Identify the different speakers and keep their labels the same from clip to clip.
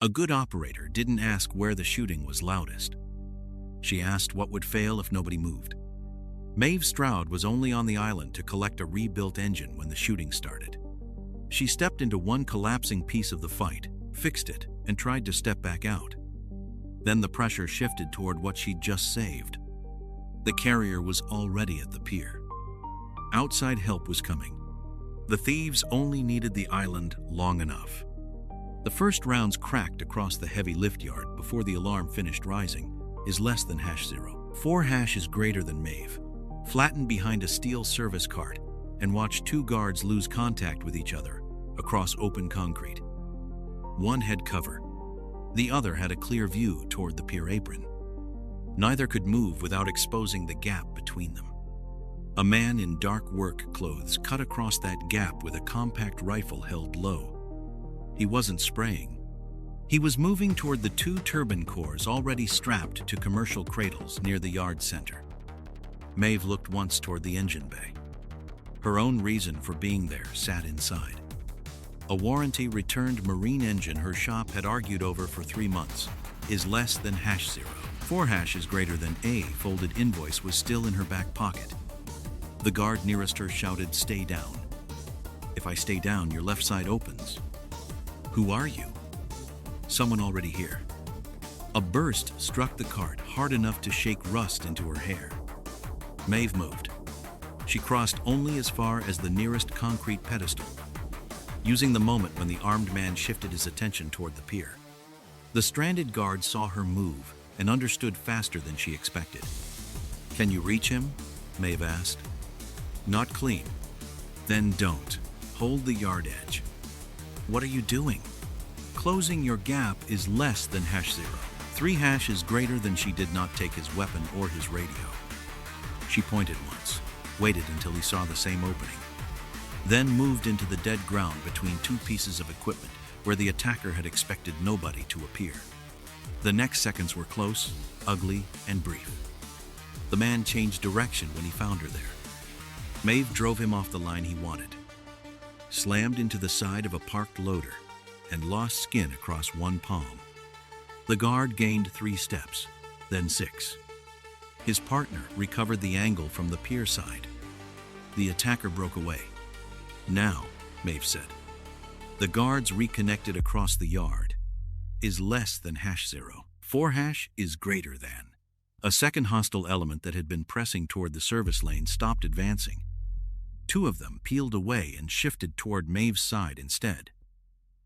Speaker 1: A good operator didn't ask where the shooting was loudest. She asked what would fail if nobody moved. Maeve Stroud was only on the island to collect a rebuilt engine when the shooting started. She stepped into one collapsing piece of the fight, fixed it, and tried to step back out. Then the pressure shifted toward what she'd just saved. The carrier was already at the pier. Outside help was coming. The thieves only needed the island long enough. The first rounds cracked across the heavy lift yard before the alarm finished rising is less than #0. 4# is greater than Maeve. Flattened behind a steel service cart and watched two guards lose contact with each other across open concrete. One had cover. The other had a clear view toward the pier apron. Neither could move without exposing the gap between them. A man in dark work clothes cut across that gap with a compact rifle held low. He wasn't spraying. He was moving toward the two turbine cores already strapped to commercial cradles near the yard center. Maeve looked once toward the engine bay. Her own reason for being there sat inside. A warranty-returned marine engine her shop had argued over for 3 months is less than #0. 4# is greater than A folded invoice was still in her back pocket. The guard nearest her shouted, "Stay down. If I stay down, your left side opens." "Who are you?" "Someone already here." A burst struck the cart hard enough to shake rust into her hair. Maeve moved. She crossed only as far as the nearest concrete pedestal, using the moment when the armed man shifted his attention toward the pier. The stranded guard saw her move and understood faster than she expected. "Can you reach him?" Maeve asked. "Not clean." "Then don't. Hold the yard edge." "What are you doing?" "Closing your gap is less than #0. 3# is greater than." She did not take his weapon or his radio. She pointed once, waited until he saw the same opening, then moved into the dead ground between two pieces of equipment where the attacker had expected nobody to appear. The next seconds were close, ugly, and brief. The man changed direction when he found her there. Maeve drove him off the line he wanted, slammed into the side of a parked loader, and lost skin across one palm. The guard gained 3 steps, then 6. His partner recovered the angle from the pier side. The attacker broke away. "Now," Maeve said. The guards reconnected across the yard. Is less than #0. 4# is greater than. A second hostile element that had been pressing toward the service lane stopped advancing. 2 of them peeled away and shifted toward Maeve's side instead.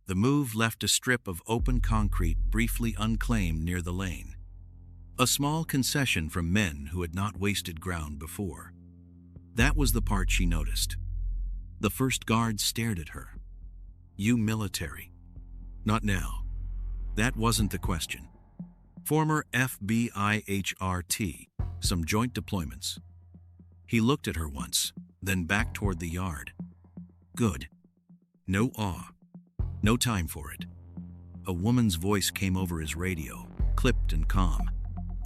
Speaker 1: The move left a strip of open concrete briefly unclaimed near the lane. A small concession from men who had not wasted ground before. That was the part she noticed. The first guard stared at her. "You military?" "Not now." That wasn't the question. "Former FBI HRT, some joint deployments." He looked at her once, then back toward the yard. "Good. No awe. No time for it." A woman's voice came over his radio, clipped and calm.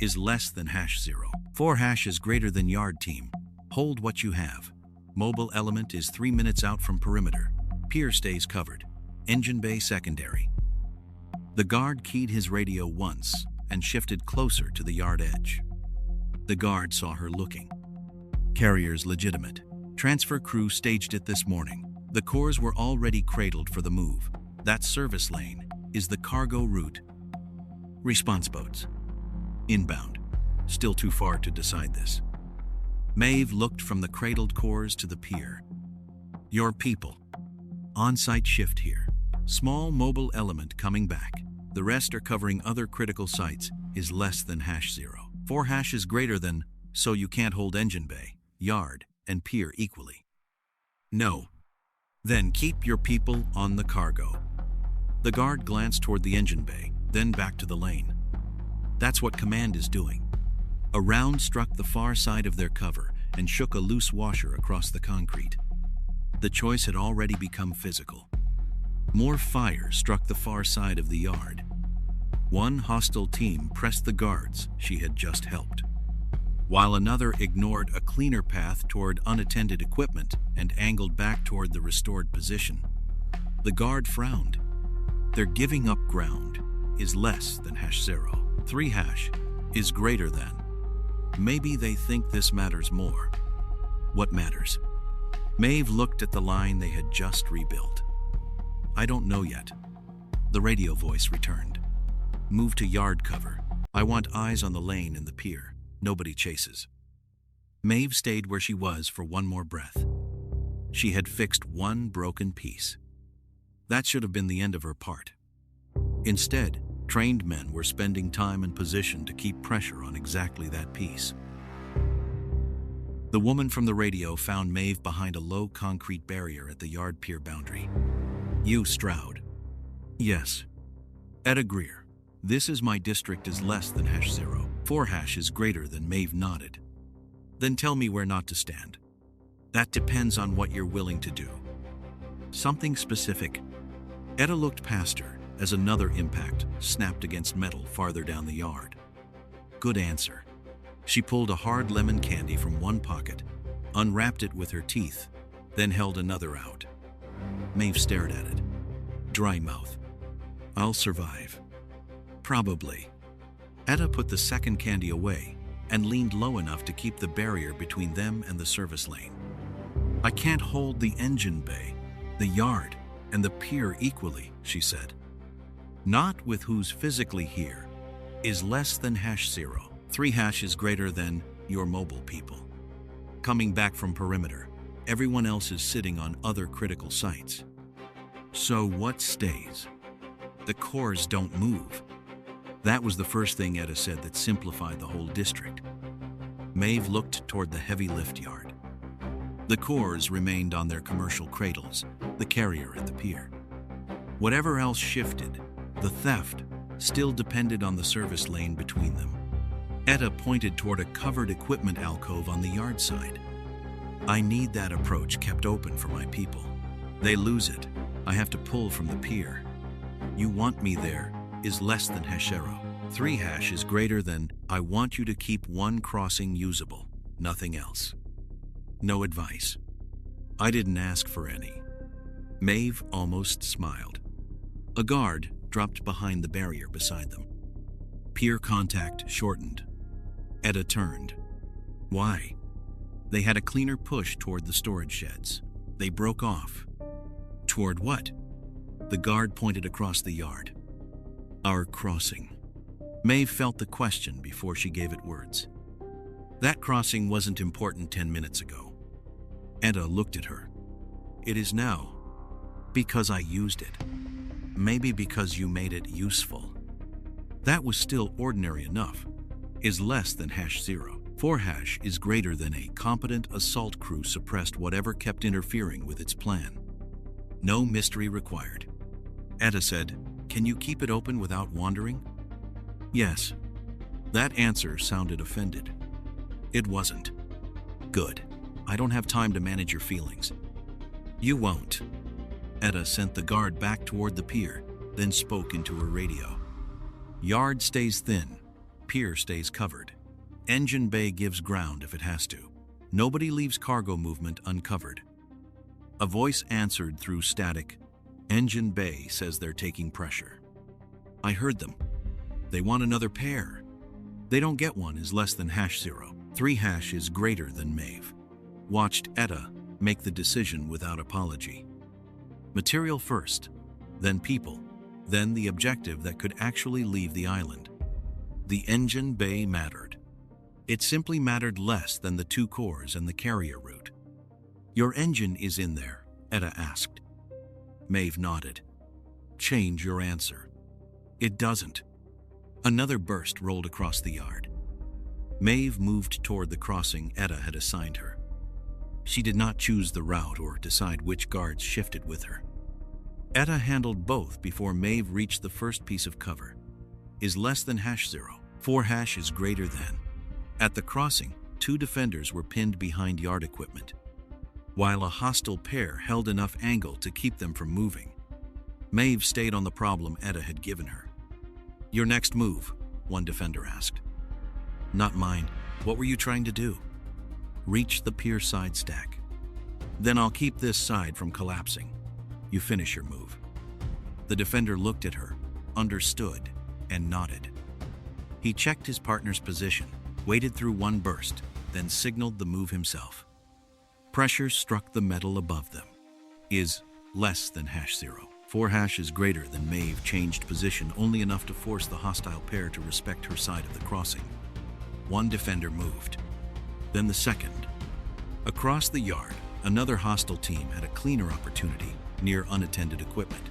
Speaker 1: Is less than #0. 4# is greater than yard team. Hold what you have. Mobile element is 3 minutes out from perimeter. Pier stays covered. Engine bay secondary. The guard keyed his radio once and shifted closer to the yard edge. The guard saw her looking. "Carrier's legitimate. Transfer crew staged it this morning. The cores were already cradled for the move. That service lane is the cargo route." "Response boats." "Inbound. Still too far to decide this." Maeve looked from the cradled cores to the pier. "Your people. On-site shift here. Small mobile element coming back. The rest are covering other critical sites. Is less than #0. 4# is greater than, so you can't hold engine bay, yard, and pier equally." "No." "Then keep your people on the cargo." The guard glanced toward the engine bay, then back to the lane. "That's what command is doing." A round struck the far side of their cover and shook a loose washer across the concrete. The choice had already become physical. More fire struck the far side of the yard. One hostile team pressed the guards she had just helped, while another ignored a cleaner path toward unattended equipment and angled back toward the restored position. The guard frowned. "They're giving up ground." is less than #0. 3 hash is greater than. Maybe they think this matters more. What matters? Maeve looked at the line they had just rebuilt. I don't know yet. The radio voice returned. Move to yard cover. I want eyes on the lane and the pier. Nobody chases. Maeve stayed where she was for one more breath. She had fixed one broken piece. That should have been the end of her part. Instead, trained men were spending time and position to keep pressure on exactly that piece. The woman from the radio found Maeve behind a low concrete barrier at the yard pier boundary. You, Stroud. Yes. Etta Greer. This is my district is less than #0. 4 hash is greater than. Maeve nodded. Then tell me where not to stand. That depends on what you're willing to do. Something specific. Etta looked past her as another impact snapped against metal farther down the yard. Good answer. She pulled a hard lemon candy from one pocket, unwrapped it with her teeth, then held another out. Maeve stared at it. Dry mouth. I'll survive. Probably. Etta put the second candy away and leaned low enough to keep the barrier between them and the service lane. I can't hold the engine bay, the yard, and the pier equally, she said. Not with who's physically here. Is less than #0. 3 hash is greater than your mobile people. Coming back from perimeter, everyone else is sitting on other critical sites. So what stays? The cores don't move. That was the first thing Etta said that simplified the whole district. Maeve looked toward the heavy lift yard. The cores remained on their commercial cradles, the carrier at the pier. Whatever else shifted, the theft still depended on the service lane between them. Etta pointed toward a covered equipment alcove on the yard side. I need that approach kept open for my people. They lose it. I have to pull from the pier. You want me there is less than #0. 3 hash is greater than. I want you to keep one crossing usable, nothing else. No advice. I didn't ask for any. Maeve almost smiled. A guard dropped behind the barrier beside them. Pier contact shortened. Etta turned. Why? They had a cleaner push toward the storage sheds. They broke off. Toward what? The guard pointed across the yard. Our crossing. Maeve felt the question before she gave it words. That crossing wasn't important 10 minutes ago. Etta looked at her. It is now. Because I used it. Maybe because you made it useful. That was still ordinary enough. Is less than #0. 4 hash is greater than. A competent assault crew suppressed whatever kept interfering with its plan. No mystery required. Etta said, Can you keep it open without wandering? Yes. That answer sounded offended. It wasn't. Good. I don't have time to manage your feelings. You won't. Etta sent the guard back toward the pier, then spoke into her radio. Yard stays thin. Pier stays covered. Engine bay gives ground if it has to. Nobody leaves cargo movement uncovered. A voice answered through static. Engine bay says they're taking pressure. I heard them. They want another pair. They don't get one is less than #0. 3 hash is greater than. Maeve watched Etta make the decision without apology. Material first, then people, then the objective that could actually leave the island. The engine bay mattered. It simply mattered less than the 2 cores and the carrier route. Your engine is in there, Etta asked. Maeve nodded. Change your answer. It doesn't. Another burst rolled across the yard. Maeve moved toward the crossing Etta had assigned her. She did not choose the route or decide which guards shifted with her. Etta handled both before Maeve reached the first piece of cover. Is less than #0. 4 hash is greater than. At the crossing, 2 defenders were pinned behind yard equipment, while a hostile pair held enough angle to keep them from moving. Maeve stayed on the problem Etta had given her. Your next move, one defender asked. Not mine. What were you trying to do? Reach the pier side stack. Then I'll keep this side from collapsing. You finish your move. The defender looked at her, understood, and nodded. He checked his partner's position, waited through one burst, then signaled the move himself. Pressure struck the metal above them. Is less than #0. 4# is greater than Maeve changed position only enough to force the hostile pair to respect her side of the crossing. One defender moved, then the second. Across the yard, another hostile team had a cleaner opportunity near unattended equipment.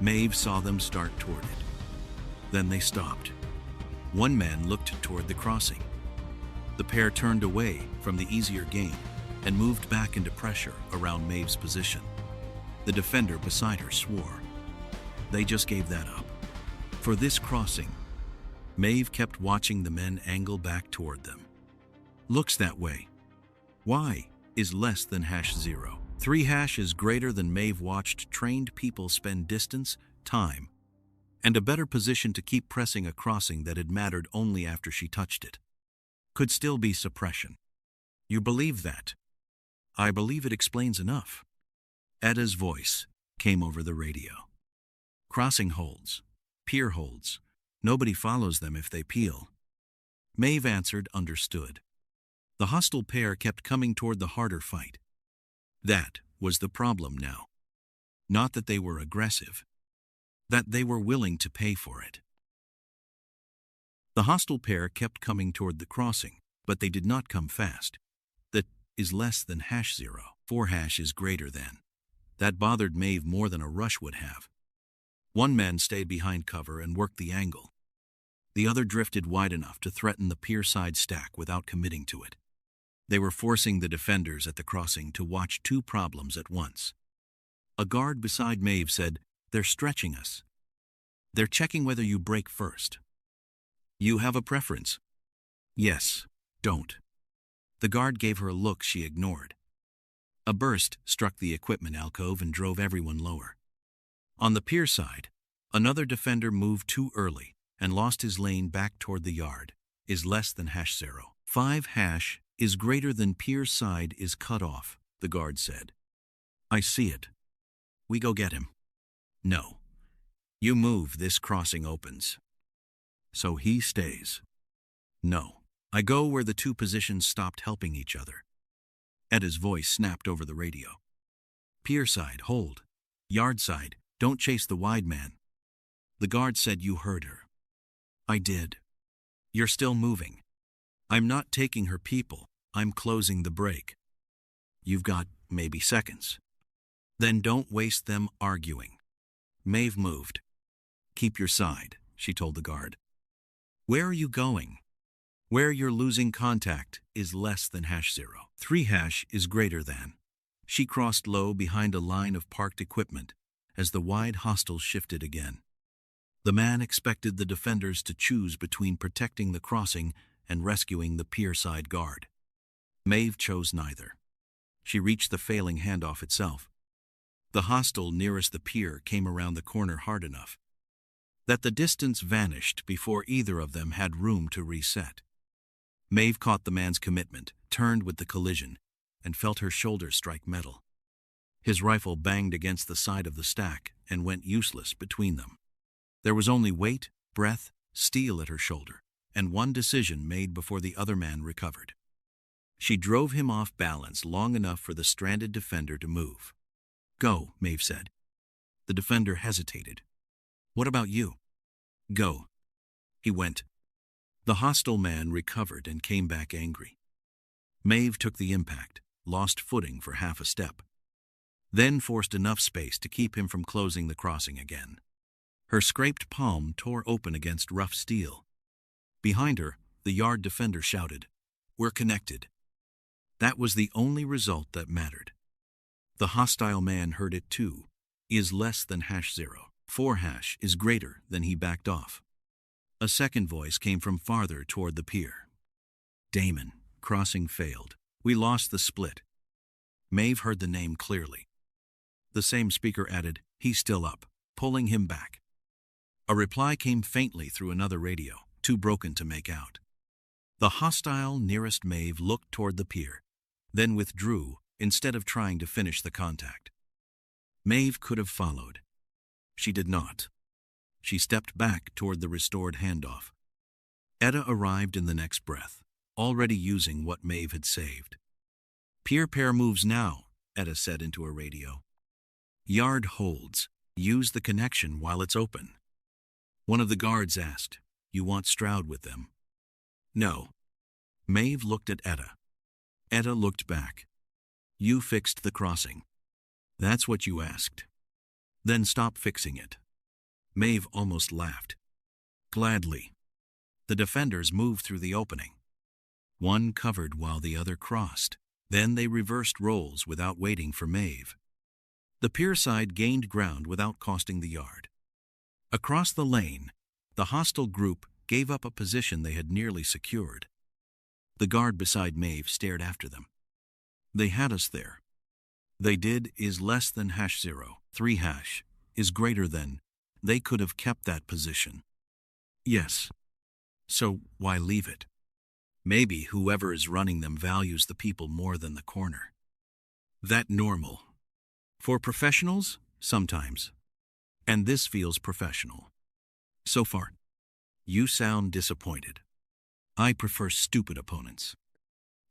Speaker 1: Maeve saw them start toward it. Then they stopped. One man looked toward the crossing. The pair turned away from the easier game and moved back into pressure around Maeve's position. The defender beside her swore. They just gave that up. For this crossing, Maeve kept watching the men angle back toward them. Looks that way. Y is less than #0. 3# is greater than Maeve watched trained people spend distance, time, and a better position to keep pressing a crossing that had mattered only after she touched it. Could still be suppression. You believe that? I believe it explains enough. Edda's voice came over the radio. Crossing holds. Pier holds. Nobody follows them if they peel. Maeve answered, understood. The hostile pair kept coming toward the harder fight. That was the problem now. Not that they were aggressive. That they were willing to pay for it. The hostile pair kept coming toward the crossing, but they did not come fast. That is less than #0. 4# is greater than. That bothered Maeve more than a rush would have. One man stayed behind cover and worked the angle. The other drifted wide enough to threaten the pier side stack without committing to it. They were forcing the defenders at the crossing to watch two problems at once. A guard beside Maeve said, "They're stretching us. They're checking whether you break first. You have a preference?" "Yes, don't." The guard gave her a look she ignored. A burst struck the equipment alcove and drove everyone lower. On the pier side, another defender moved too early and lost his lane back toward the yard. Is less than #0. 5# is greater than pier side is cut off, the guard said. I see it. We go get him. No. You move, this crossing opens. So he stays. No. I go where the two positions stopped helping each other. Edda's voice snapped over the radio. Pier side, hold. Yard side, don't chase the wide man. The guard said you heard her. I did. You're still moving. I'm not taking her people. I'm closing the break. You've got maybe seconds. Then don't waste them arguing. Maeve moved. Keep your side, she told the guard. Where are you going? Where you're losing contact is less than #0. 3# is greater than. She crossed low behind a line of parked equipment as the wide hostile shifted again. The man expected the defenders to choose between protecting the crossing and rescuing the pier side guard. Maeve chose neither. She reached the failing handoff itself. The hostile nearest the pier came around the corner hard enough that the distance vanished before either of them had room to reset. Maeve caught the man's commitment, turned with the collision, and felt her shoulder strike metal. His rifle banged against the side of the stack and went useless between them. There was only weight, breath, steel at her shoulder, and one decision made before the other man recovered. She drove him off balance long enough for the stranded defender to move. Go, Maeve said. The defender hesitated. What about you? Go. He went. The hostile man recovered and came back angry. Maeve took the impact, lost footing for half a step, then forced enough space to keep him from closing the crossing again. Her scraped palm tore open against rough steel. Behind her, the yard defender shouted, We're connected. That was the only result that mattered. The hostile man heard it too. Is less than #0. 4# is greater than he backed off. A second voice came from farther toward the pier. Damon, crossing failed. We lost the split. Maeve heard the name clearly. The same speaker added, He's still up, pulling him back. A reply came faintly through another radio, too broken to make out. The hostile nearest Maeve looked toward the pier, then withdrew instead of trying to finish the contact. Maeve could have followed. She did not. She stepped back toward the restored handoff. Etta arrived in the next breath, already using what Maeve had saved. "Pier pair moves now," Etta said into a radio. "Yard holds. Use the connection while it's open." One of the guards asked, "You want Stroud with them?" "No." Maeve looked at Etta. Etta looked back. "You fixed the crossing. That's what you asked. Then stop fixing it." Maeve almost laughed. "Gladly." The defenders moved through the opening. One covered while the other crossed. Then they reversed roles without waiting for Maeve. The pier side gained ground without costing the yard. Across the lane, the hostile group gave up a position they had nearly secured. The guard beside Maeve stared after them. "They had us there." "They did is less than #0. 3# is greater than. They could have kept that position." "Yes. So why leave it? Maybe whoever is running them values the people more than the corner." "That normal. For professionals, sometimes. And this feels professional. So far, you sound disappointed. I prefer stupid opponents.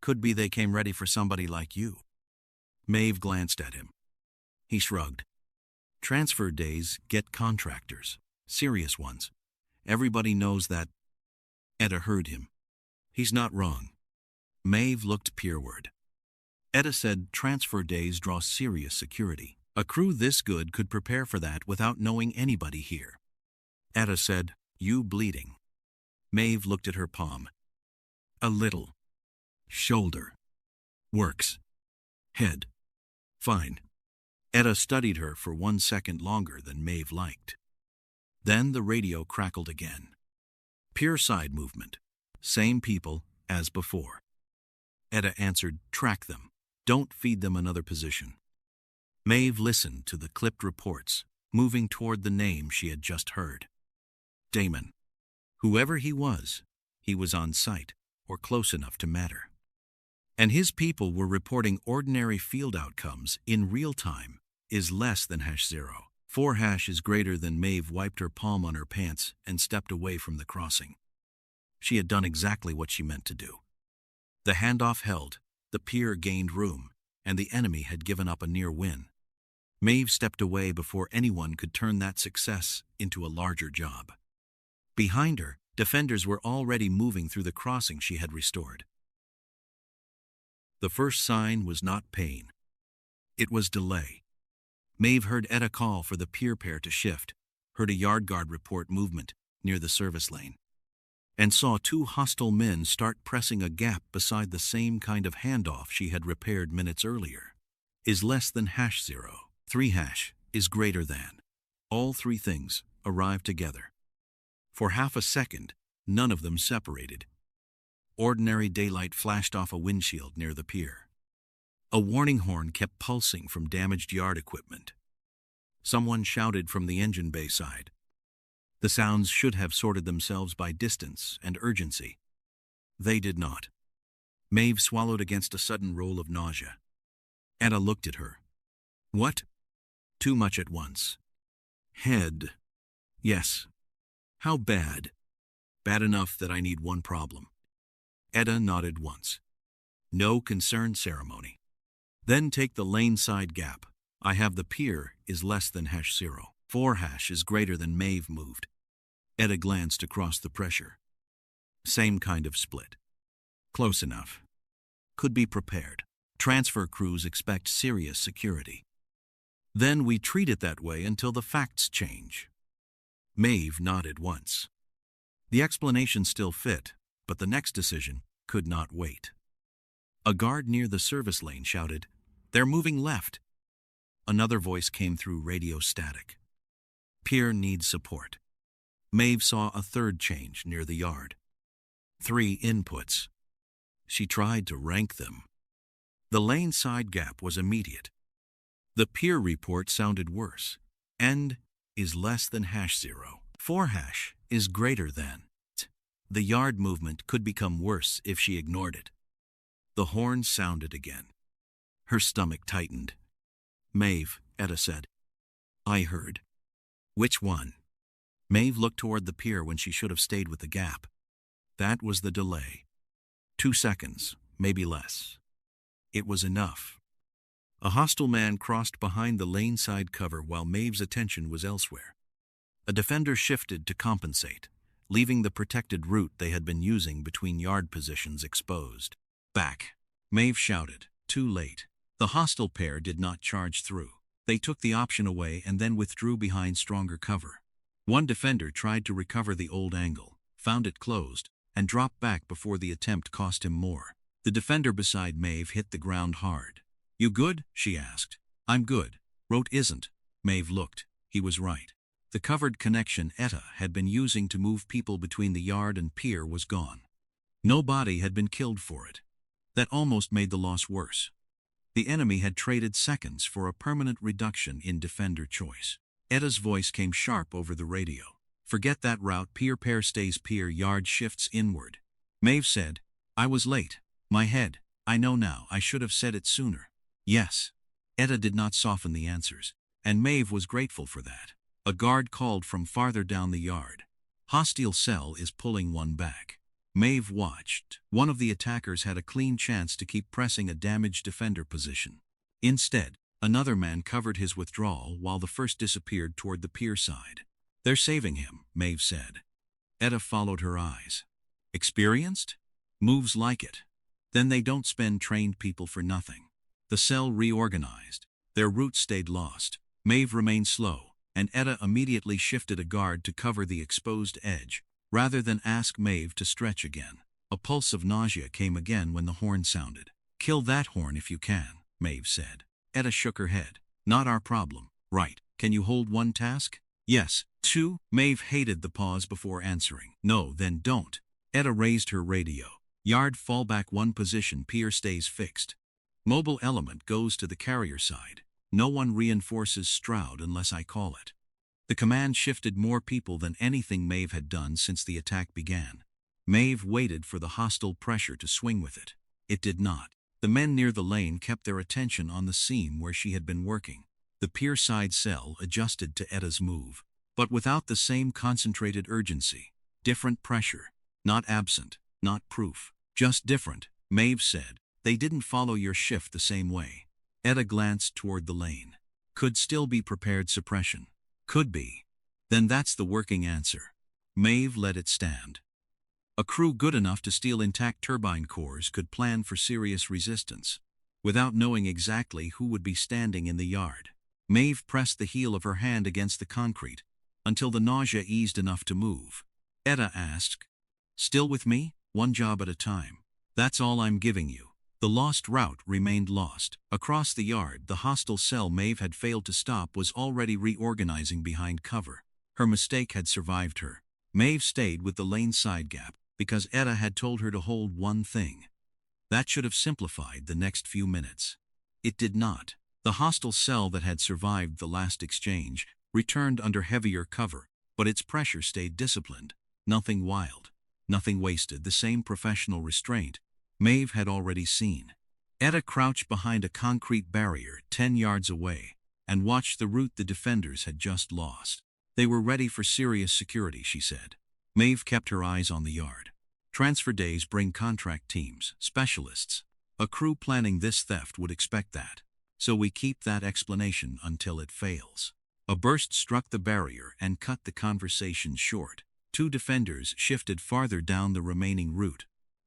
Speaker 1: Could be they came ready for somebody like you." Maeve glanced at him. He shrugged. "Transfer days get contractors, serious ones. Everybody knows that." Etta heard him. He's not wrong. Maeve looked pierward. Etta said transfer days draw serious security. A crew this good could prepare for that without knowing anybody here. Etta said, "You bleeding?" Maeve looked at her palm. "A little. Shoulder. Works. Head. Fine." Etta studied her for 1 second longer than Maeve liked. Then the radio crackled again. "Pier side movement. Same people as before." Etta answered, "Track them. Don't feed them another position." Maeve listened to the clipped reports, moving toward the name she had just heard. Damon. Whoever he was on site, or close enough to matter. And his people were reporting ordinary field outcomes in real time is less than #0. 4# is greater than. Maeve wiped her palm on her pants and stepped away from the crossing. She had done exactly what she meant to do. The handoff held, the pier gained room, and the enemy had given up a near win. Maeve stepped away before anyone could turn that success into a larger job. Behind her, defenders were already moving through the crossing she had restored. The first sign was not pain. It was delay. Maeve heard Etta call for the pier pair to shift, heard a yard guard report movement near the service lane, and saw 2 hostile men start pressing a gap beside the same kind of handoff she had repaired minutes earlier. Is less than #0. 3# is greater than. All 3 things arrived together. For half a second, none of them separated. Ordinary daylight flashed off a windshield near the pier. A warning horn kept pulsing from damaged yard equipment. Someone shouted from the engine bay side. The sounds should have sorted themselves by distance and urgency. They did not. Maeve swallowed against a sudden roll of nausea. Etta looked at her. "What?" "Too much at once." "Head." "Yes." "How bad?" "Bad enough that I need one problem." Etta nodded once. "No concern ceremony. Then take the lane side gap. I have the pier is less than #0. 4# is greater than." Maeve moved. Etta glanced across the pressure. Same kind of split. Close enough. Could be prepared. Transfer crews expect serious security. Then we treat it that way until the facts change. Maeve nodded once. The explanation still fit, but the next decision could not wait. A guard near the service lane shouted, "They're moving left." Another voice came through radio static. "Pier needs support." Maeve saw a third change near the yard. 3 inputs. She tried to rank them. The lane side gap was immediate. The pier report sounded worse. End is less than #0. 4# is greater than. The yard movement could become worse if she ignored it. The horn sounded again. Her stomach tightened. "Maeve," Etta said. "I heard." "Which one?" Maeve looked toward the pier when she should have stayed with the gap. That was the delay. 2 seconds, maybe less. It was enough. A hostile man crossed behind the lane-side cover while Maeve's attention was elsewhere. A defender shifted to compensate, leaving the protected route they had been using between yard positions exposed. Back, Maeve shouted, too late. The hostile pair did not charge through. They took the option away and then withdrew behind stronger cover. One defender tried to recover the old angle, found it closed, and dropped back before the attempt cost him more. The defender beside Maeve hit the ground hard. "You good?" she asked. "I'm good." Rote isn't. Maeve looked. He was right. The covered connection Etta had been using to move people between the yard and pier was gone. No body had been killed for it. That almost made the loss worse. The enemy had traded seconds for a permanent reduction in defender choice. Etta's voice came sharp over the radio. "Forget that route. Pier pair stays pier, yard shifts inward." Maeve said, "I was late. My head. I know now. I should have said it sooner." "Yes." Etta did not soften the answers, and Maeve was grateful for that. A guard called from farther down the yard. "Hostile cell is pulling one back." Maeve watched. One of the attackers had a clean chance to keep pressing a damaged defender position. Instead, another man covered his withdrawal while the first disappeared toward the pier side. "They're saving him," Maeve said. Etta followed her eyes. "Experienced? Moves like it. Then they don't spend trained people for nothing." The cell reorganized. Their route stayed lost. Maeve remained slow, and Etta immediately shifted a guard to cover the exposed edge, rather than ask Maeve to stretch again. A pulse of nausea came again when the horn sounded. "Kill that horn if you can," Maeve said. Etta shook her head. "Not our problem." "Right. Can you hold one task?" "Yes." "Two?" Maeve hated the pause before answering. "No, then don't." Etta raised her radio. "Yard fallback 1 position, pier stays fixed. Mobile element goes to the carrier side. No one reinforces Stroud unless I call it." The command shifted more people than anything Maeve had done since the attack began. Maeve waited for the hostile pressure to swing with it. It did not. The men near the lane kept their attention on the seam where she had been working. The pier side cell adjusted to Etta's move, but without the same concentrated urgency. Different pressure. Not absent, not proof. Just different, Maeve said. "They didn't follow your shift the same way." Etta glanced toward the lane. "Could still be prepared suppression." "Could be. Then that's the working answer." Maeve let it stand. A crew good enough to steal intact turbine cores could plan for serious resistance, without knowing exactly who would be standing in the yard. Maeve pressed the heel of her hand against the concrete, until the nausea eased enough to move. Etta asked, "Still with me? One job at a time. That's all I'm giving you." The lost route remained lost. Across the yard, the hostile cell Maeve had failed to stop was already reorganizing behind cover. Her mistake had survived her. Maeve stayed with the lane side gap, because Etta had told her to hold one thing. That should have simplified the next few minutes. It did not. The hostile cell that had survived the last exchange returned under heavier cover, but its pressure stayed disciplined. Nothing wild. Nothing wasted. The same professional restraint Maeve had already seen. Etta crouched behind a concrete barrier 10 yards away and watched the route the defenders had just lost. They were ready for serious security, she said. Maeve kept her eyes on the yard. Transfer days bring contract teams, specialists. A crew planning this theft would expect that. So we keep that explanation until it fails. A burst struck the barrier and cut the conversation short. 2 defenders shifted farther down the remaining route.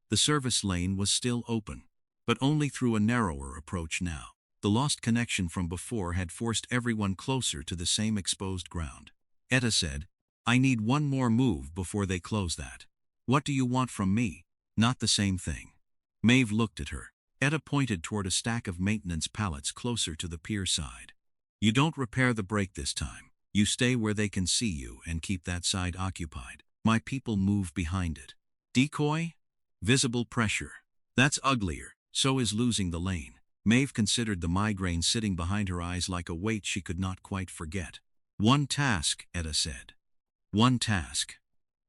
Speaker 1: The service lane was still open, but only through a narrower approach now. The lost connection from before had forced everyone closer to the same exposed ground. Etta said, "I need one more move before they close that." "What do you want from me?" "Not the same thing." Maeve looked at her. Etta pointed toward a stack of maintenance pallets closer to the pier side. "You don't repair the break this time. You stay where they can see you and keep that side occupied. My people move behind it." "Decoy?" "Visible pressure. That's uglier. So is losing the lane." Maeve considered the migraine sitting behind her eyes like a weight she could not quite forget. "One task," Etta said. "One task."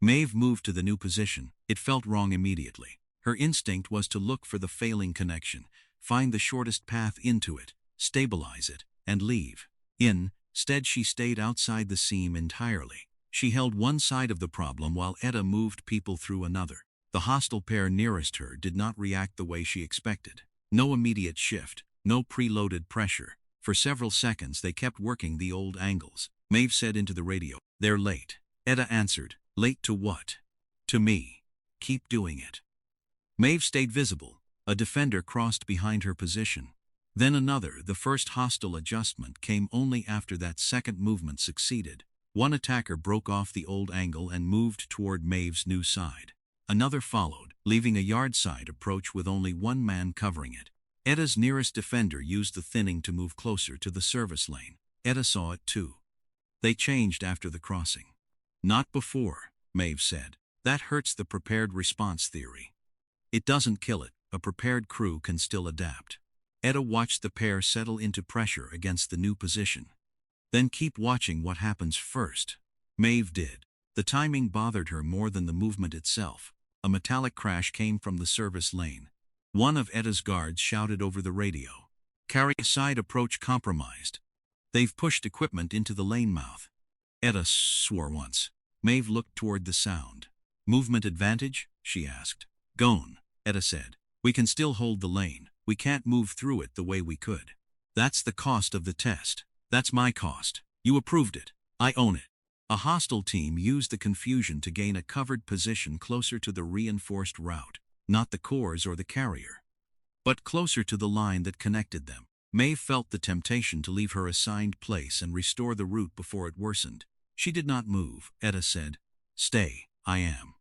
Speaker 1: Maeve moved to the new position. It felt wrong immediately. Her instinct was to look for the failing connection, find the shortest path into it, stabilize it, and leave. Instead, she stayed outside the seam entirely. She held one side of the problem while Etta moved people through another. The hostile pair nearest her did not react the way she expected. No immediate shift, no preloaded pressure. For several seconds they kept working the old angles. Maeve said into the radio, "They're late." Etta answered, "Late to what?" "To me. Keep doing it." Maeve stayed visible. A defender crossed behind her position. Then another. The first hostile adjustment came only after that second movement succeeded. One attacker broke off the old angle and moved toward Maeve's new side. Another followed, leaving a yard-side approach with only one man covering it. Etta's nearest defender used the thinning to move closer to the service lane. Etta saw it too. They changed after the crossing. "Not before," Maeve said. "That hurts the prepared response theory." "It doesn't kill it. A prepared crew can still adapt." Etta watched the pair settle into pressure against the new position. "Then keep watching what happens first." Maeve did. The timing bothered her more than the movement itself. A metallic crash came from the service lane. One of Etta's guards shouted over the radio, "Carry side approach compromised. They've pushed equipment into the lane mouth." Etta swore once. Maeve looked toward the sound. "Movement advantage?" she asked. "Gone," Etta said. "We can still hold the lane. We can't move through it the way we could." "That's the cost of the test." "That's my cost. You approved it. I own it." A hostile team used the confusion to gain a covered position closer to the reinforced route, not the cores or the carrier, but closer to the line that connected them. Maeve felt the temptation to leave her assigned place and restore the route before it worsened. She did not move. Etta said, "Stay, I am."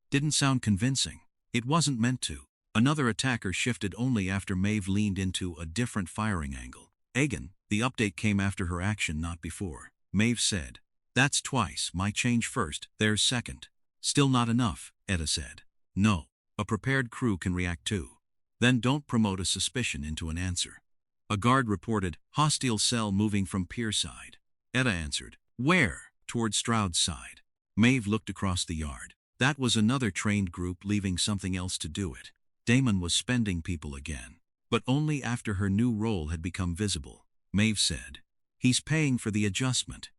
Speaker 1: Didn't sound convincing. It wasn't meant to. Another attacker shifted only after Maeve leaned into a different firing angle. "Again, the update came after her action, not before." Maeve said, "That's twice. My change first, theirs second." "Still not enough," Etta said. "No. A prepared crew can react too." "Then don't promote a suspicion into an answer." A guard reported, "Hostile cell moving from pier side." Etta answered, "Where?" "Toward Stroud's side." Maeve looked across the yard. That was another trained group leaving something else to do it. Damon was spending people again, but only after her new role had become visible. Maeve said, "He's paying for the adjustment."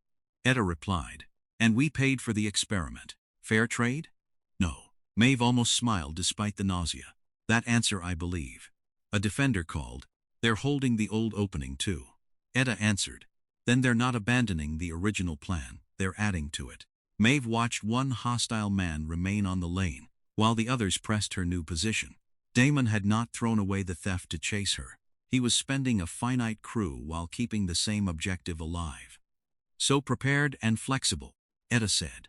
Speaker 1: Etta replied, "And we paid for the experiment. Fair trade?" "No." Maeve almost smiled despite the nausea. "That answer I believe." A defender called, "They're holding the old opening too." Etta answered, "Then they're not abandoning the original plan, they're adding to it." Maeve watched one hostile man remain on the lane, while the others pressed her new position. Damon had not thrown away the theft to chase her. He was spending a finite crew while keeping the same objective alive. "So prepared and flexible," Etta said.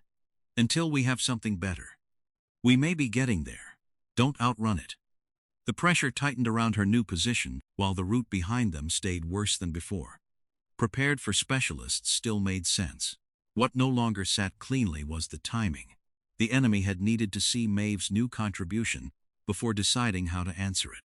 Speaker 1: "Until we have something better. We may be getting there. Don't outrun it." The pressure tightened around her new position, while the route behind them stayed worse than before. Prepared for specialists still made sense. What no longer sat cleanly was the timing. The enemy had needed to see Maeve's new contribution before deciding how to answer it.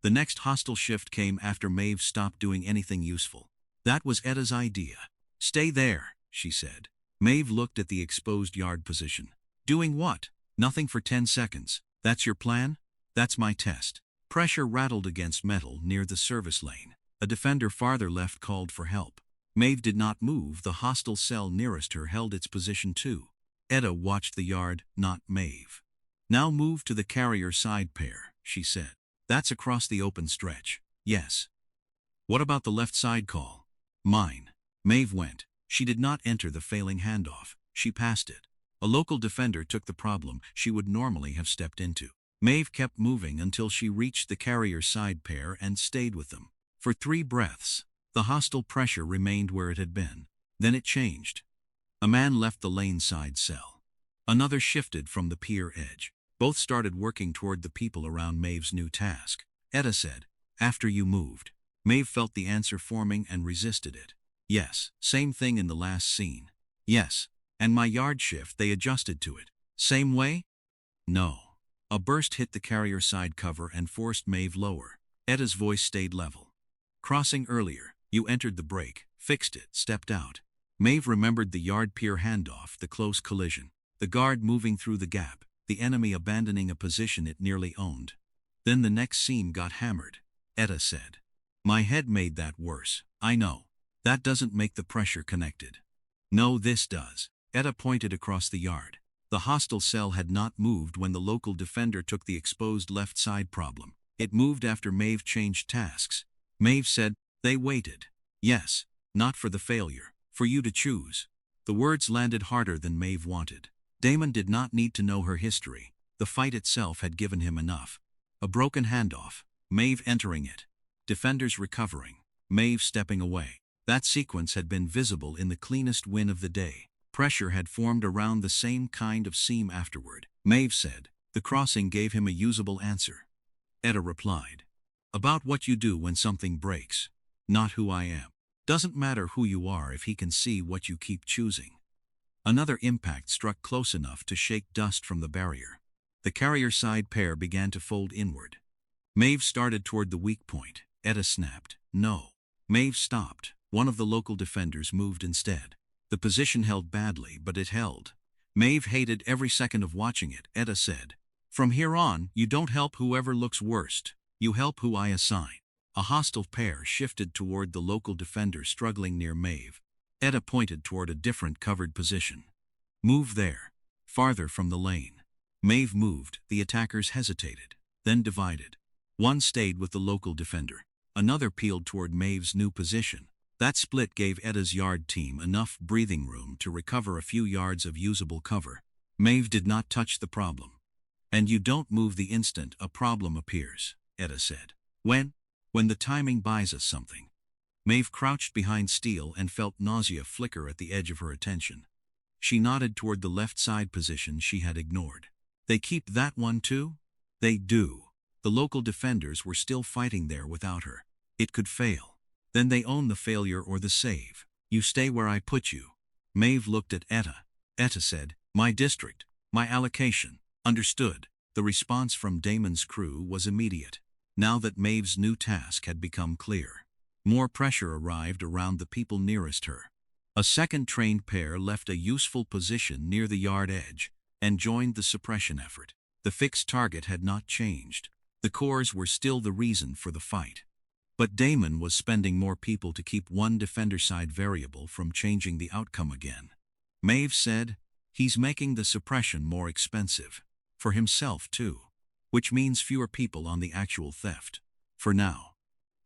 Speaker 1: The next hostile shift came after Maeve stopped doing anything useful. That was Etta's idea. "Stay there," she said. Maeve looked at the exposed yard position. "Doing what?" "Nothing for 10 seconds. That's your plan?" "That's my test." Pressure rattled against metal near the service lane. A defender farther left called for help. Maeve did not move. The hostile cell nearest her held its position too. Etta watched the yard, not Maeve. "Now move to the carrier side pair," she said. "That's across the open stretch." "Yes." "What about the left side call?" "Mine." Maeve went. She did not enter the failing handoff. She passed it. A local defender took the problem she would normally have stepped into. Maeve kept moving until she reached the carrier side pair and stayed with them. For 3 breaths, the hostile pressure remained where it had been. Then it changed. A man left the lane side cell. Another shifted from the pier edge. Both started working toward the people around Maeve's new task. Etta said, "After you moved." Maeve felt the answer forming and resisted it. "Yes, same thing in the last scene." "Yes, and my yard shift, they adjusted to it." "Same way?" "No." A burst hit the carrier side cover and forced Maeve lower. Etta's voice stayed level. "Crossing earlier, you entered the break, fixed it, stepped out." Maeve remembered the yard pier handoff, the close collision, the guard moving through the gap, the enemy abandoning a position it nearly owned. Then the next scene got hammered. Etta said, "My head made that worse." "I know. That doesn't make the pressure connected." "No, this does." Etta pointed across the yard. The hostile cell had not moved when the local defender took the exposed left side problem. It moved after Maeve changed tasks. Maeve said, "They waited." "Yes, not for the failure. For you to choose." The words landed harder than Maeve wanted. Damon did not need to know her history. The fight itself had given him enough. A broken handoff. Maeve entering it. Defenders recovering. Maeve stepping away. That sequence had been visible in the cleanest win of the day. Pressure had formed around the same kind of seam afterward. Maeve said. The crossing gave him a usable answer. Etta replied. "About what you do when something breaks. Not who I am. Doesn't matter who you are if he can see what you keep choosing." Another impact struck close enough to shake dust from the barrier. The carrier side pair began to fold inward. Maeve started toward the weak point. Etta snapped, "No." Maeve stopped. One of the local defenders moved instead. The position held badly, but it held. Maeve hated every second of watching it. Etta said, "From here on, you don't help whoever looks worst. You help who I assign." A hostile pair shifted toward the local defender struggling near Maeve. Etta pointed toward a different covered position. "Move there. Farther from the lane." Maeve moved. The attackers hesitated, then divided. One stayed with the local defender. Another peeled toward Maeve's new position. That split gave Etta's yard team enough breathing room to recover a few yards of usable cover. Maeve did not touch the problem. "And you don't move the instant a problem appears," Etta said. When the timing buys us something." Maeve crouched behind steel and felt nausea flicker at the edge of her attention. She nodded toward the left side position she had ignored. "They keep that one too?" "They do." The local defenders were still fighting there without her. It could fail. Then they own the failure or the save. "You stay where I put you." Maeve looked at Etta. Etta said, "My district, my allocation." "Understood." The response from Damon's crew was immediate. Now that Maeve's new task had become clear, more pressure arrived around the people nearest her. A second trained pair left a useful position near the yard edge and joined the suppression effort. The fixed target had not changed. The cores were still the reason for the fight. But Damon was spending more people to keep one defender side variable from changing the outcome again. Maeve said, "He's making the suppression more expensive. For himself, too. Which means fewer people on the actual theft. For now."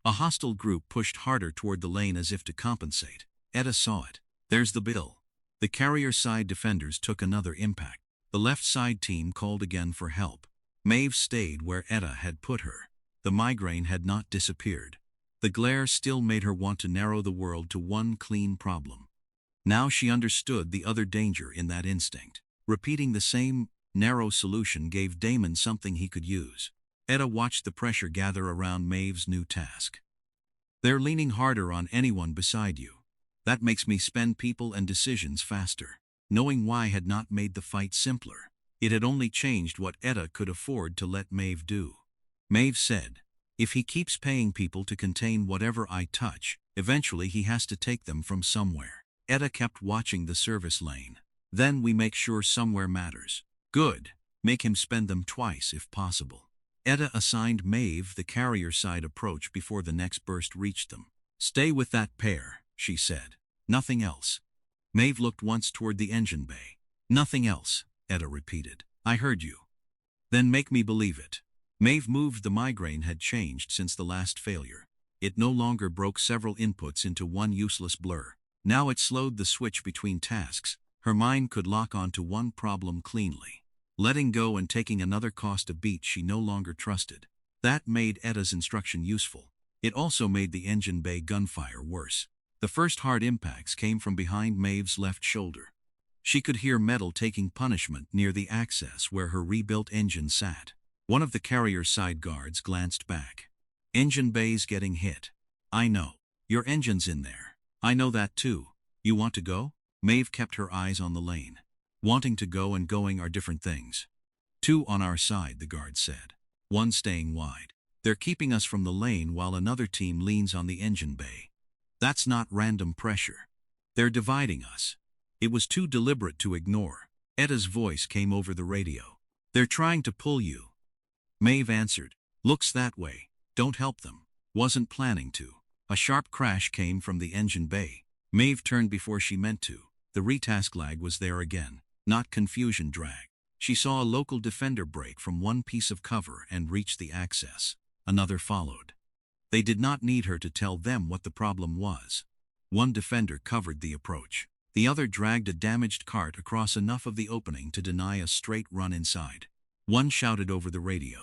Speaker 1: A hostile group pushed harder toward the lane as if to compensate. Etta saw it. "There's the bill." The carrier side defenders took another impact. The left side team called again for help. Maeve stayed where Etta had put her. The migraine had not disappeared. The glare still made her want to narrow the world to one clean problem. Now she understood the other danger in that instinct. Repeating the same narrow solution gave Damon something he could use. Etta watched the pressure gather around Maeve's new task. "They're leaning harder on anyone beside you. That makes me spend people and decisions faster." Knowing why had not made the fight simpler. It had only changed what Etta could afford to let Maeve do. Maeve said, "If he keeps paying people to contain whatever I touch, eventually he has to take them from somewhere." Etta kept watching the service lane. "Then we make sure somewhere matters." "Good. Make him spend them twice if possible." Etta assigned Maeve the carrier side approach before the next burst reached them. "Stay with that pair," she said. "Nothing else." Maeve looked once toward the engine bay. "Nothing else," Etta repeated. "I heard you." "Then make me believe it." Maeve moved. The migraine had changed since the last failure. It no longer broke several inputs into one useless blur. Now it slowed the switch between tasks. Her mind could lock onto one problem cleanly. Letting go and taking another cost a beat she no longer trusted. That made Etta's instruction useful. It also made the engine bay gunfire worse. The first hard impacts came from behind Maeve's left shoulder. She could hear metal taking punishment near the access where her rebuilt engine sat. One of the carrier's side guards glanced back. "Engine bay's getting hit." "I know. Your engine's in there." "I know that too. You want to go?" Maeve kept her eyes on the lane. Wanting to go and going are different things. "Two on our side," the guard said. "One staying wide. They're keeping us from the lane while another team leans on the engine bay. That's not random pressure. They're dividing us." It was too deliberate to ignore. Etta's voice came over the radio. "They're trying to pull you." Maeve answered, "Looks that way. Don't help them." Wasn't planning to. A sharp crash came from the engine bay. Maeve turned before she meant to. The retask lag was there again, not confusion drag. She saw a local defender break from one piece of cover and reach the access. Another followed. They did not need her to tell them what the problem was. One defender covered the approach. The other dragged a damaged cart across enough of the opening to deny a straight run inside. One shouted over the radio,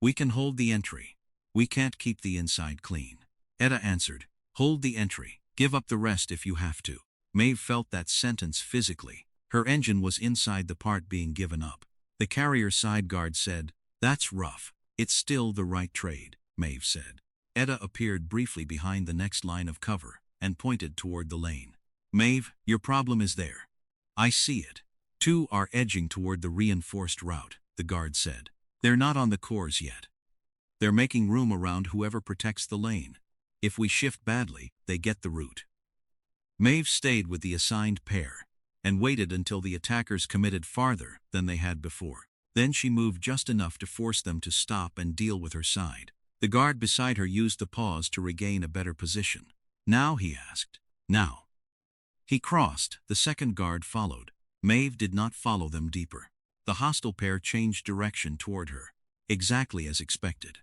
Speaker 1: "We can hold the entry. We can't keep the inside clean." Etta answered, "Hold the entry. Give up the rest if you have to." Maeve felt that sentence physically. Her engine was inside the part being given up. The carrier side guard said, "That's rough. It's still the right trade," Maeve said. Etta appeared briefly behind the next line of cover and pointed toward the lane. "Maeve, your problem is there. I see it. Two are edging toward the reinforced route," the guard said. "They're not on the cores yet. They're making room around whoever protects the lane. If we shift badly, they get the route." Maeve stayed with the assigned pair and waited until the attackers committed farther than they had before. Then she moved just enough to force them to stop and deal with her side. The guard beside her used the pause to regain a better position. "Now?" he asked. "Now." He crossed. The second guard followed. Maeve did not follow them deeper. The hostile pair changed direction toward her, exactly as expected.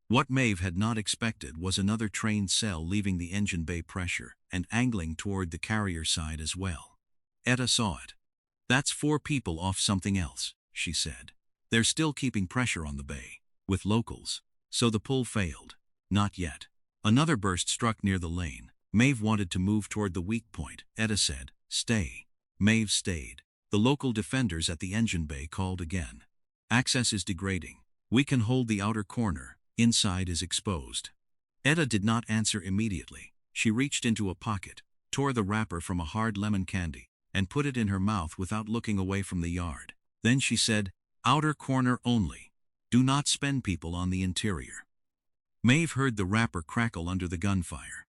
Speaker 1: What Maeve had not expected was another trained cell leaving the engine bay pressure and angling toward the carrier side as well. Etta saw it. "That's 4 people off something else," she said. "They're still keeping pressure on the bay, with locals, so the pull failed." "Not yet." Another burst struck near the lane. Maeve wanted to move toward the weak point. Etta said, "Stay." Maeve stayed. The local defenders at the engine bay called again. "Access is degrading. We can hold the outer corner. Inside is exposed." Etta did not answer immediately. She reached into a pocket, tore the wrapper from a hard lemon candy, and put it in her mouth without looking away from the yard. Then she said, "Outer corner only. Do not spend people on the interior." Maeve heard the wrapper crackle under the gunfire.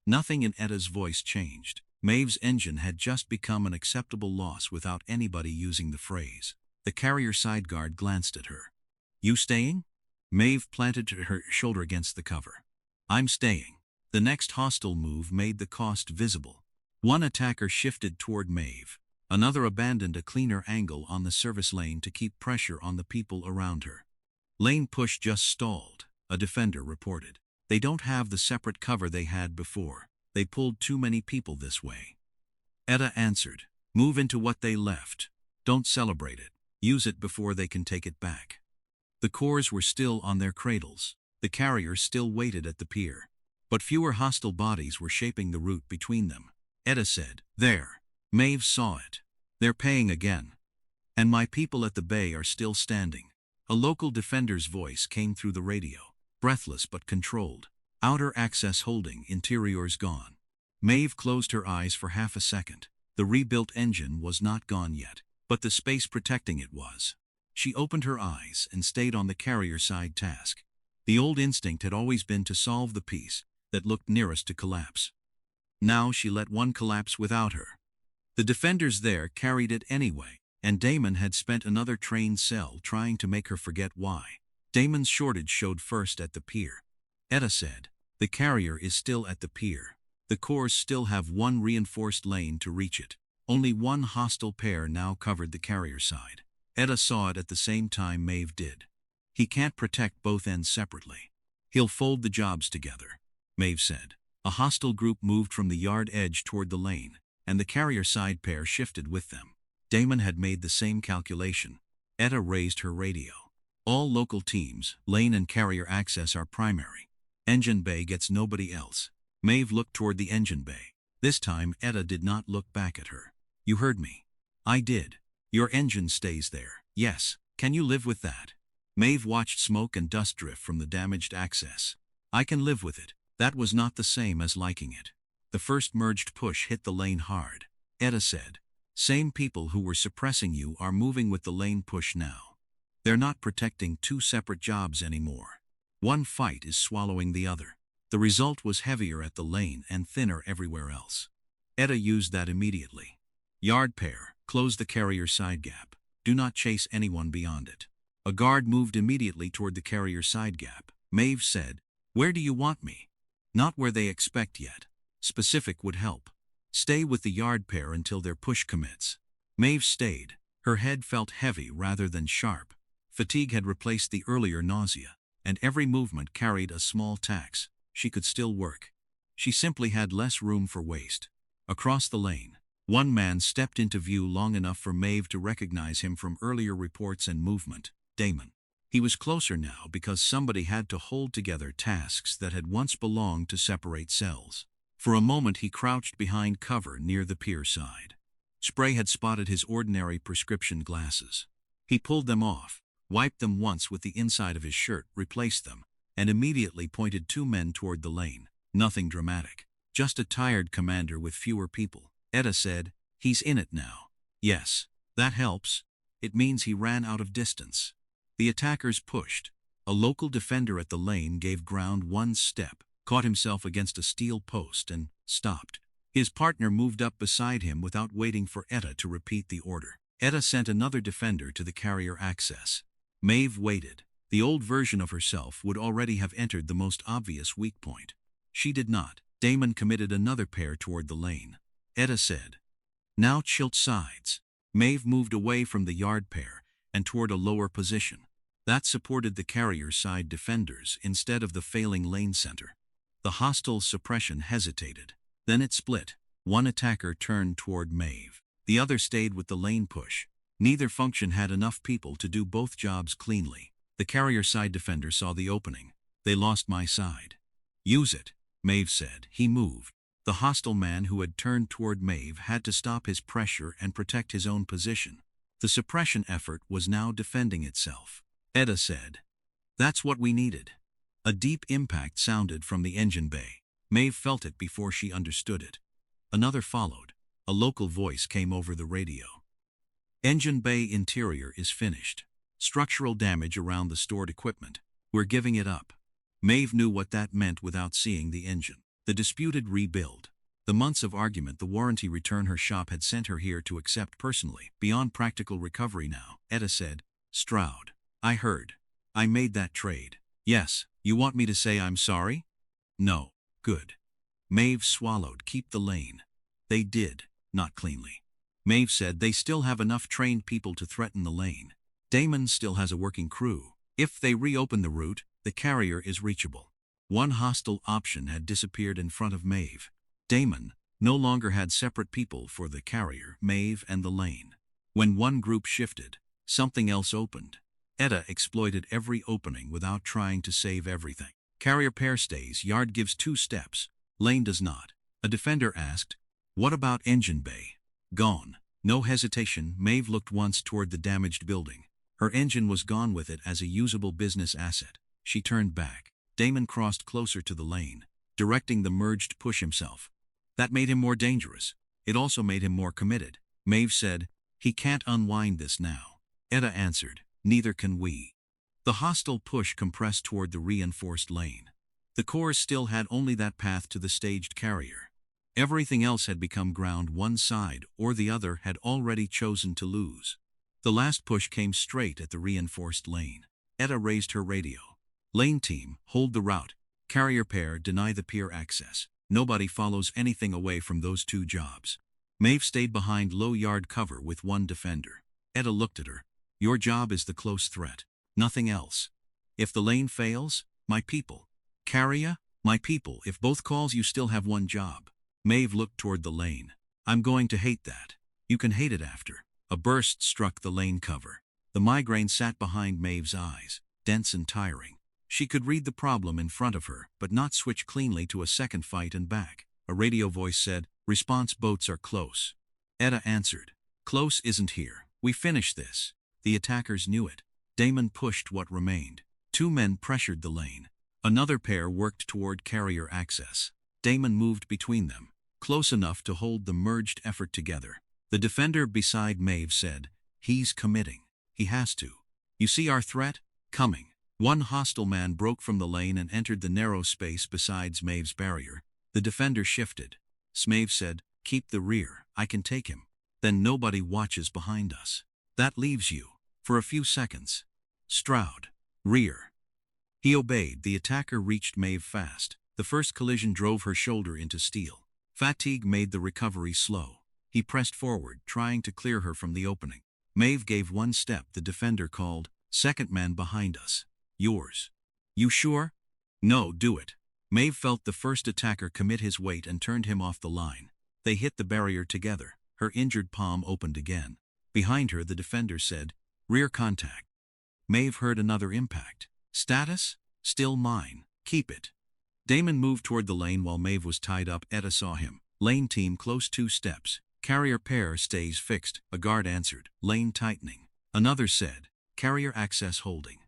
Speaker 1: Nothing in Etta's voice changed. Maeve's engine had just become an acceptable loss without anybody using the phrase. The carrier side guard glanced at her. "You staying?" Maeve planted her shoulder against the cover. "I'm staying." The next hostile move made the cost visible. One attacker shifted toward Maeve. Another abandoned a cleaner angle on the service lane to keep pressure on the people around her. "Lane push just stalled," a defender reported. "They don't have the separate cover they had before. They pulled too many people this way." Etta answered, "Move into what they left. Don't celebrate it. Use it before they can take it back." The cores were still on their cradles. The carrier still waited at the pier. But fewer hostile bodies were shaping the route between them. Etta said, "There." Maeve saw it. "They're paying again. And my people at the bay are still standing." A local defender's voice came through the radio, breathless but controlled. "Outer access holding, interiors gone." Maeve closed her eyes for half a second. The rebuilt engine was not gone yet, but the space protecting it was. She opened her eyes and stayed on the carrier side task. The old instinct had always been to solve the piece that looked nearest to collapse. Now she let one collapse without her. The defenders there carried it anyway, and Damon had spent another trained cell trying to make her forget why. Damon's shortage showed first at the pier. Etta said, "The carrier is still at the pier. The cores still have one reinforced lane to reach it." Only one hostile pair now covered the carrier side. Etta saw it at the same time Maeve did. "He can't protect both ends separately. He'll fold the jobs together," Maeve said. A hostile group moved from the yard edge toward the lane, and the carrier side pair shifted with them. Damon had made the same calculation. Etta raised her radio. "All local teams, lane and carrier access are primary. Engine bay gets nobody else." Maeve looked toward the engine bay. This time Etta did not look back at her. "You heard me." "I did. Your engine stays there." "Yes. Can you live with that?" Maeve watched smoke and dust drift from the damaged access. "I can live with it." That was not the same as liking it. The first merged push hit the lane hard. Etta said, "Same people who were suppressing you are moving with the lane push now. They're not protecting 2 separate jobs anymore. One fight is swallowing the other." The result was heavier at the lane and thinner everywhere else. Etta used that immediately. "Yard pair, close the carrier side gap. Do not chase anyone beyond it." A guard moved immediately toward the carrier side gap. Maeve said, "Where do you want me?" "Not where they expect yet. Specific would help." Stay with the yard pair until their push commits. Maeve stayed. Her head felt heavy rather than sharp. Fatigue had replaced the earlier nausea, and every movement carried a small tax. She could still work. She simply had less room for waste. Across the lane, one man stepped into view long enough for Maeve to recognize him from earlier reports and movement: Damon. He was closer now because somebody had to hold together tasks that had once belonged to separate cells. For a moment he crouched behind cover near the pier side. Spray had spotted his ordinary prescription glasses. He pulled them off, wiped them once with the inside of his shirt, replaced them, and immediately pointed two men toward the lane. Nothing dramatic. Just a tired commander with fewer people. Etta said, "He's in it now." "Yes, that helps. It means he ran out of distance." The attackers pushed. A local defender at the lane gave ground one step, caught himself against a steel post, and stopped. His partner moved up beside him without waiting for Etta to repeat the order. Etta sent another defender to the carrier access. Maeve waited. The old version of herself would already have entered the most obvious weak point. She did not. Damon committed another pair toward the lane. Etta said, "Now chilt sides." Maeve moved away from the yard pair and toward a lower position. That supported the carrier side defenders instead of the failing lane center. The hostile suppression hesitated. Then it split. One attacker turned toward Maeve. The other stayed with the lane push. Neither function had enough people to do both jobs cleanly. The carrier side defender saw the opening. "They lost my side." "Use it," Maeve said. He moved. The hostile man who had turned toward Maeve had to stop his pressure and protect his own position. The suppression effort was now defending itself. Etta said, "That's what we needed." A deep impact sounded from the engine bay. Maeve felt it before she understood it. Another followed. A local voice came over the radio. "Engine bay interior is finished. Structural damage around the stored equipment. We're giving it up." Maeve knew what that meant without seeing the engine. The disputed rebuild. The months of argument the warranty return her shop had sent her here to accept personally, beyond practical recovery now. Etta said, "Stroud, I heard. I made that trade." "Yes, you want me to say I'm sorry?" "No." "Good." Maeve swallowed. "Keep the lane." They did, not cleanly. Maeve said, "They still have enough trained people to threaten the lane. Damon still has a working crew. If they reopen the route, the carrier is reachable." One hostile option had disappeared in front of Maeve. Damon no longer had separate people for the carrier, Maeve, and the lane. When one group shifted, something else opened. Etta exploited every opening without trying to save everything. Carrier pair stays, yard gives 2 steps. Lane does not. A defender asked, "What about engine bay?" "Gone." No hesitation, Maeve looked once toward the damaged building. Her engine was gone with it as a usable business asset. She turned back. Damon crossed closer to the lane, directing the merged push himself. That made him more dangerous. It also made him more committed. Maeve said, "He can't unwind this now." Etta answered, "Neither can we." The hostile push compressed toward the reinforced lane. The cores still had only that path to the staged carrier. Everything else had become ground. One side or the other had already chosen to lose. The last push came straight at the reinforced lane. Etta raised her radio. "Lane team, hold the route. Carrier pair, deny the pier access. Nobody follows anything away from those 2 jobs." Maeve stayed behind low yard cover with one defender. Etta looked at her. "Your job is the close threat. Nothing else. If the lane fails, my people. Carrier, my people. If both calls, you still have one job." Maeve looked toward the lane. "I'm going to hate that." "You can hate it after." A burst struck the lane cover. The migraine sat behind Maeve's eyes, dense and tiring. She could read the problem in front of her, but not switch cleanly to a second fight and back. A radio voice said, "Response boats are close." Etta answered, "Close isn't here. We finished this." The attackers knew it. Damon pushed what remained. 2 men pressured the lane. Another pair worked toward carrier access. Damon moved between them, close enough to hold the merged effort together. The defender beside Maeve said, "He's committing. He has to. You see our threat? Coming." One hostile man broke from the lane and entered the narrow space beside Maeve's barrier. The defender shifted. Maeve said, "Keep the rear. I can take him. Then nobody watches behind us. That leaves you." For a few seconds. "Stroud. Rear." He obeyed. The attacker reached Maeve fast. The first collision drove her shoulder into steel. Fatigue made the recovery slow. He pressed forward, trying to clear her from the opening. Maeve gave one step. The defender called, "Second man behind us. Yours." "You sure?" "No, do it." Maeve felt the first attacker commit his weight and turned him off the line. They hit the barrier together. Her injured palm opened again. Behind her, the defender said, "Rear contact." Maeve heard another impact. "Status? Still mine. Keep it." Damon moved toward the lane while Maeve was tied up. Etta saw him. "Lane team close 2 steps. Carrier pair stays fixed." A guard answered, "Lane tightening." Another said, "Carrier access holding."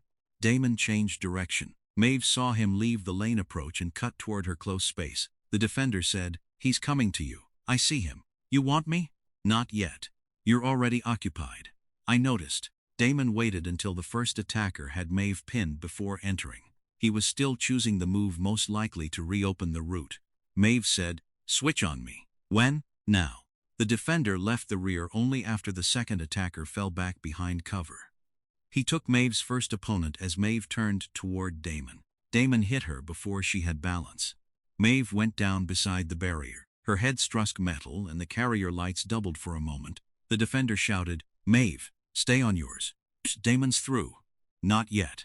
Speaker 1: Damon changed direction. Maeve saw him leave the lane approach and cut toward her close space. The defender said, "He's coming to you. I see him. You want me?" "Not yet. You're already occupied." "I noticed." Damon waited until the first attacker had Maeve pinned before entering. He was still choosing the move most likely to reopen the route. Maeve said, "Switch on me." "When?" "Now." The defender left the rear only after the second attacker fell back behind cover. He took Maeve's first opponent as Maeve turned toward Damon. Damon hit her before she had balance. Maeve went down beside the barrier. Her head struck metal and the carrier lights doubled for a moment. The defender shouted, "Maeve, stay on yours." "Damon's through." "Not yet."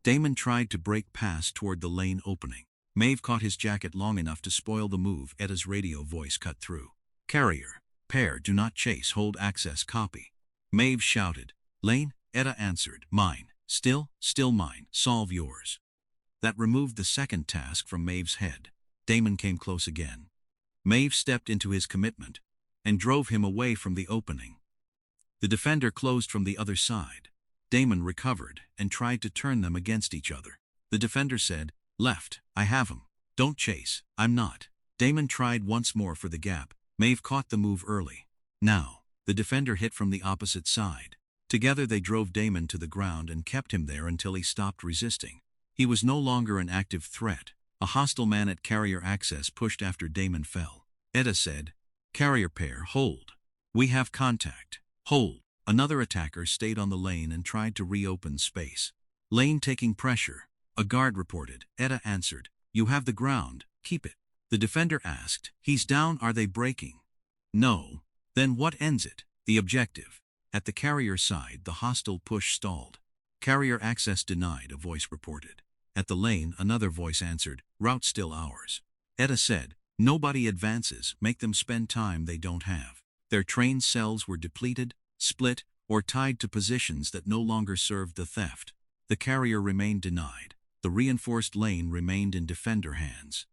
Speaker 1: Damon tried to break past toward the lane opening. Maeve caught his jacket long enough to spoil the move. Etta's radio voice cut through. "Carrier, pair, do not chase, hold access, copy." Maeve shouted, "Lane?" Etta answered, "Mine. Still mine. Solve yours." That removed the second task from Maeve's head. Damon came close again. Maeve stepped into his commitment and drove him away from the opening. The defender closed from the other side. Damon recovered and tried to turn them against each other. The defender said, "Left, I have him. Don't chase, I'm not." Damon tried once more for the gap. Maeve caught the move early. Now, the defender hit from the opposite side. Together they drove Damon to the ground and kept him there until he stopped resisting. He was no longer an active threat. A hostile man at carrier access pushed after Damon fell. Etta said, "Carrier pair, hold. We have contact. Hold." Another attacker stayed on the lane and tried to reopen space. "Lane taking pressure," a guard reported. Etta answered, "You have the ground, keep it." The defender asked, "He's down, are they breaking?" "No." "Then what ends it?" "The objective." At the carrier side, the hostile push stalled. "Carrier access denied," a voice reported. At the lane, another voice answered, "Route still ours." Etta said, "Nobody advances, make them spend time they don't have." Their train cells were depleted, split, or tied to positions that no longer served the theft. The carrier remained denied. The reinforced lane remained in defender hands.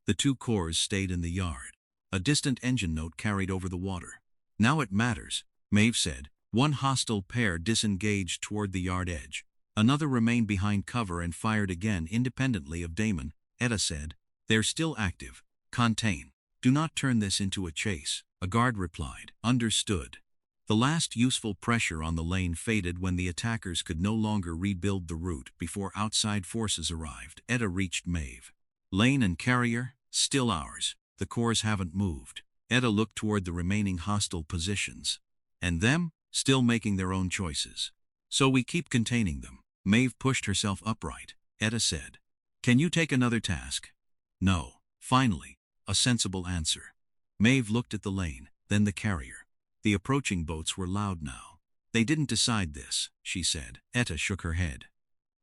Speaker 1: The 2 corps stayed in the yard. A distant engine note carried over the water. "Now it matters," Maeve said. One hostile pair disengaged toward the yard edge. Another remained behind cover and fired again independently of Damon. Etta said, "They're still active. Contain. Do not turn this into a chase." A guard replied, "Understood." The last useful pressure on the lane faded when the attackers could no longer rebuild the route before outside forces arrived. Etta reached Maeve. "Lane and carrier, still ours. The corps haven't moved." Etta looked toward the remaining hostile positions. "And them? Still making their own choices. So we keep containing them." Maeve pushed herself upright. Etta said, "Can you take another task?" "No." Finally, a sensible answer. Maeve looked at the lane, then the carrier. The approaching boats were loud now. "They didn't decide this," she said. Etta shook her head.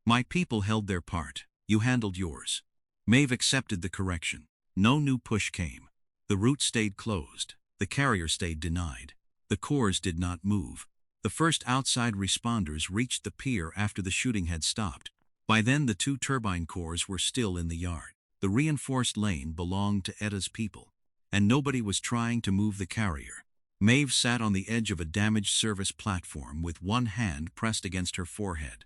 Speaker 1: "My people held their part. You handled yours." Maeve accepted the correction. No new push came. The route stayed closed. The carrier stayed denied. The corps did not move. The first outside responders reached the pier after the shooting had stopped. By then the 2 turbine corps were still in the yard. The reinforced lane belonged to Etta's people, and nobody was trying to move the carrier. Maeve sat on the edge of a damaged service platform with one hand pressed against her forehead.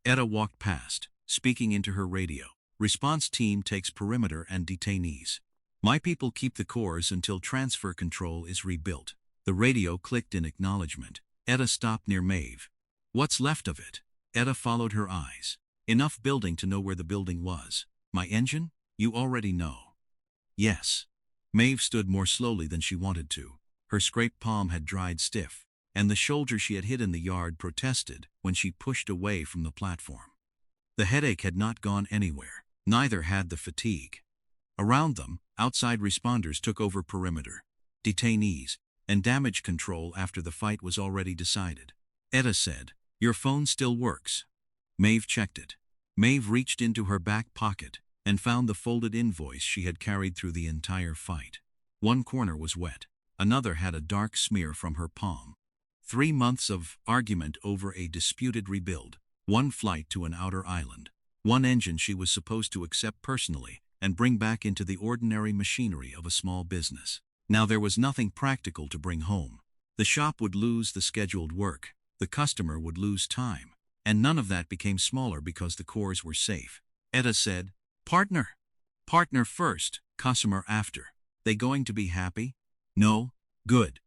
Speaker 1: Etta walked past, speaking into her radio. "Response team takes perimeter and detainees. My people keep the corps until transfer control is rebuilt." The radio clicked in acknowledgement. Etta stopped near Maeve. "What's left of it?" Etta followed her eyes. "Enough building to know where the building was." "My engine? You already know." "Yes." Maeve stood more slowly than she wanted to. Her scraped palm had dried stiff, and the shoulder she had hit in the yard protested when she pushed away from the platform. The headache had not gone anywhere. Neither had the fatigue. Around them, Outside responders took over perimeter, detainees, and damage control after the fight was already decided. Etta said, "Your phone still works." Maeve checked it. Maeve reached into her back pocket and found the folded invoice she had carried through the entire fight. One corner was wet. Another had a dark smear from her palm. 3 months of argument over a disputed rebuild. 1 flight to an outer island. 1 engine she was supposed to accept personally and bring back into the ordinary machinery of a small business. Now there was nothing practical to bring home. The shop would lose the scheduled work. The customer would lose time. And none of that became smaller because the cores were safe. Etta said, "Partner. Partner first, customer after. They going to be happy?" "No." "Good."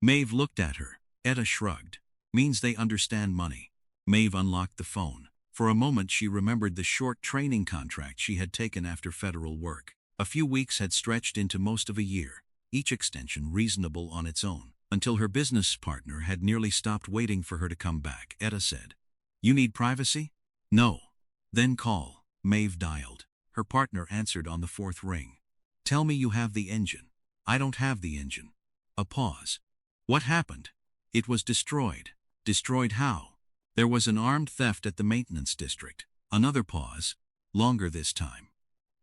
Speaker 1: Maeve looked at her. Etta shrugged. "Means they understand money." Maeve unlocked the phone. For a moment she remembered the short training contract she had taken after federal work. A few weeks had stretched into most of a year, each extension reasonable on its own, until her business partner had nearly stopped waiting for her to come back. Etta said, "You need privacy?" "No." "Then call." Maeve dialed. Her partner answered on the 4th ring. "Tell me you have the engine." "I don't have the engine." A pause. "What happened?" "It was destroyed." "Destroyed how?" "There was an armed theft at the maintenance district." Another pause, longer this time.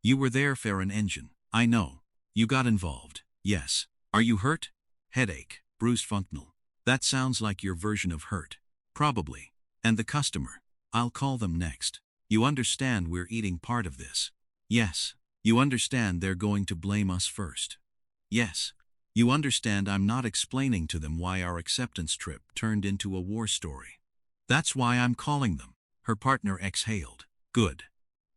Speaker 1: "You were there for an engine." "I know." "You got involved." "Yes." "Are you hurt?" "Headache." "Bruised functional." "That sounds like your version of hurt." "Probably." "And the customer?" "I'll call them next." "You understand we're eating part of this?" "Yes." "You understand they're going to blame us first?" "Yes." "You understand I'm not explaining to them why our acceptance trip turned into a war story?" "That's why I'm calling them." Her partner exhaled. "Good."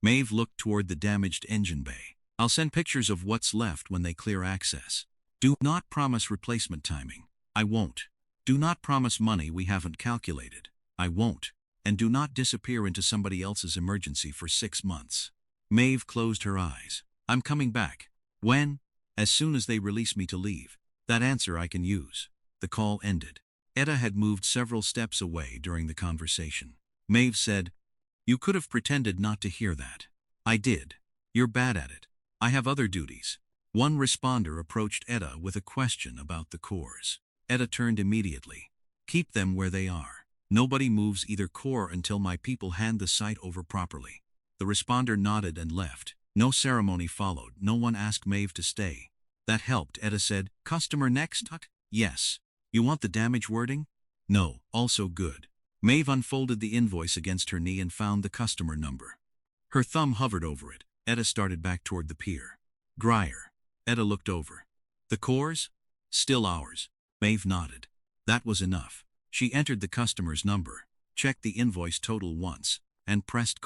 Speaker 1: Maeve looked toward the damaged engine bay. "I'll send pictures of what's left when they clear access. Do not promise replacement timing." "I won't." "Do not promise money we haven't calculated." "I won't." "And do not disappear into somebody else's emergency for 6 months." Maeve closed her eyes. "I'm coming back." "When?" "As soon as they release me to leave." "That answer I can use." The call ended. Etta had moved several steps away during the conversation. Maeve said, "You could have pretended not to hear that." "I did." "You're bad at it." "I have other duties." One responder approached Etta with a question about the cores. Etta turned immediately. "Keep them where they are. Nobody moves either core until my people hand the site over properly." The responder nodded and left. No ceremony followed. No one asked Maeve to stay. "That helped," Etta said. "Customer next?" "Yes." "You want the damage wording?" "No." "Also good." Maeve unfolded the invoice against her knee and found the customer number. Her thumb hovered over it. Etta started back toward the pier. "Grier." Etta looked over. "The cores?" "Still ours." Maeve nodded. That was enough. She entered the customer's number, checked the invoice total once, and pressed